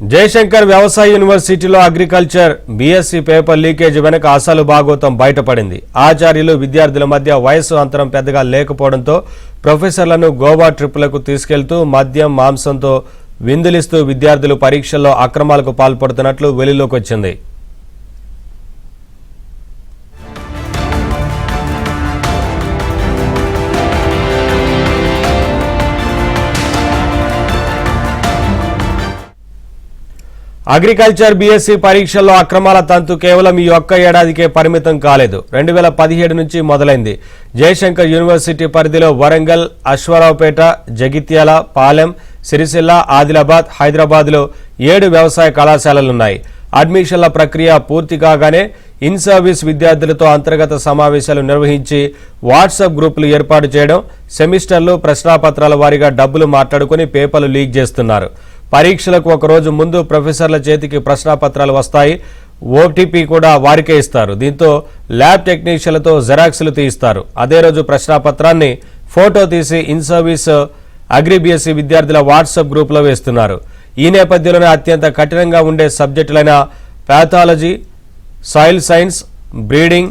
జయశంకర్ వ్యవసాయ యూనివర్సిటీలో agriculture BSc paper leakage వెనుక అసలు భాగోతం బయటపడింది. ఆచార్యులు విద్యార్థుల మధ్య వయసు అంతరం పెద్దగా లేకపోవడంతో ప్రొఫెసర్లను గోవా ట్రిప్పులకు తీసుకెళ్తూ మద్యం మాంసంతో విందులిస్తూ విద్యార్థులు పరీక్షల్లో అక్రమాలకు పాల్పడుతున్నట్లు వెలుగులోకి వచ్చింది. అగ్రికల్చర్ బీఎస్సీ పరీక్షల్లో అక్రమాల తంతు కేవలం ఈ ఒక్క ఏడాదికే పరిమితం కాలేదు. 2017 నుంచి మొదలైంది. జయశంకర్ యూనివర్సిటీ పరిధిలో వరంగల్, అశ్వారావుపేట, జగిత్యాల, పాలెం, సిరిసిల్ల, ఆదిలాబాద్, హైదరాబాద్లో 7 వ్యవసాయ కళాశాలలున్నాయి. అడ్మిషన్ల ప్రక్రియ పూర్తి కాగానే ఇన్ సర్వీస్ విద్యార్థులతో అంతర్గత సమావేశాలు నిర్వహించి వాట్సాప్ గ్రూపులు ఏర్పాటు చేయడం, సెమిస్టర్లు, ప్రశ్నాపత్రాల వారీగా డబ్బులు మాట్లాడుకుని పేపర్లు లీక్ చేస్తున్నారు. పరీక్షలకు ఒకరోజు ముందు ప్రొఫెసర్ల చేతికి ప్రశ్నాపత్రాలు వస్తాయి. ఓటీపీ కూడా వారికే ఇస్తారు. దీంతో ల్యాబ్ టెక్నీషియన్లతో జెరాక్స్లు తీయిస్తారు. అదే రోజు ప్రశ్నాపత్రాన్ని ఫోటో తీసి ఇన్ సర్వీస్ అగ్రిబిఎస్సీ విద్యార్థుల వాట్సాప్ గ్రూపులో వేస్తున్నారు. ఈ నేపథ్యంలోనే అత్యంత కఠినంగా ఉండే సబ్జెక్టులైన pathology, soil science, breeding,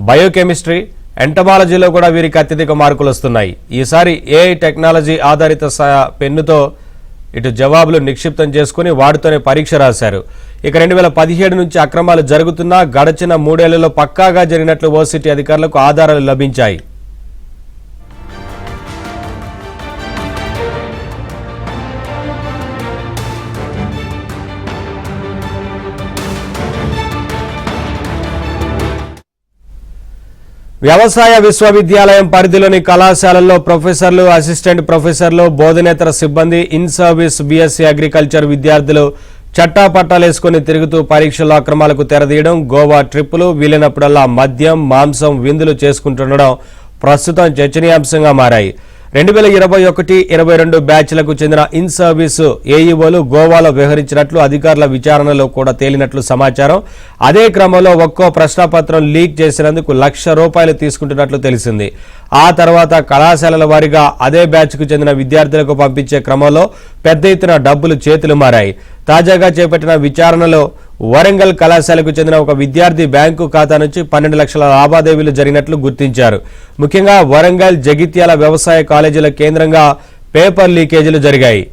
biochemistry, ఎంటమాలజీలో కూడా వీరికి అత్యధిక మార్కులు వస్తున్నాయి. ఈసారి ఏఐ టెక్నాలజీ ఆధారిత పెన్నుతో ఇటు జవాబులు నిక్షిప్తం చేసుకుని వాటితోనే పరీక్ష రాశారు. ఇక 2017 నుంచి అక్రమాలు జరుగుతున్నా గడచిన 3 ఏళ్లలో పక్కాగా జరిగినట్లు యూనివర్సిటీ అధికారులకు ఆధారాలు లభించాయి. వ్యవసాయ విశ్వవిద్యాలయం పరిధిలోని కళాశాలల్లో ప్రొఫెసర్లు, అసిస్టెంట్ ప్రొఫెసర్లు, బోధనేతర సిబ్బంది, ఇన్ సర్వీస్ బీఎస్సీ అగ్రికల్చర్ విద్యార్థులు చట్టాపట్టాలేసుకుని తిరుగుతూ పరీక్షల్లో అక్రమాలకు తెరదీయడం, గోవా ట్రిప్పులు, వీలైనప్పుడల్లా మద్యం, మాంసం విందులు చేసుకుంటుండడం ప్రస్తుతం చర్చనీయాంశంగా మారాయి. 2021-22 బ్యాచ్లకు చెందిన ఇన్ సర్వీసు ఏఈఓలు గోవాలో వ్యవహరించినట్లు అధికారుల విచారణలో కూడా తేలినట్లు సమాచారం. అదే క్రమంలో ఒక్కో ప్రశ్నపత్రం లీక్ చేసినందుకు ₹1,00,000 తీసుకుంటున్నట్లు తెలిసింది. ఆ తర్వాత కళాశాలల వారీగా అదే బ్యాచ్కు చెందిన విద్యార్థులకు పంపించే క్రమంలో పెద్ద ఎత్తున డబ్బులు చేతులు మారాయి. తాజాగా చేపట్టిన విచారణలో వరంగల్ కళాశాలకు చెందిన ఒక విద్యార్థి బ్యాంకు ఖాతా నుంచి 12 లక్షల లావాదేవీలు జరిగినట్లు గుర్తించారు. ముఖ్యంగా వరంగల్, జగిత్యాల వ్యవసాయ కాలేజీల కేంద్రంగా పేపర్ లీకేజీలు జరిగాయి.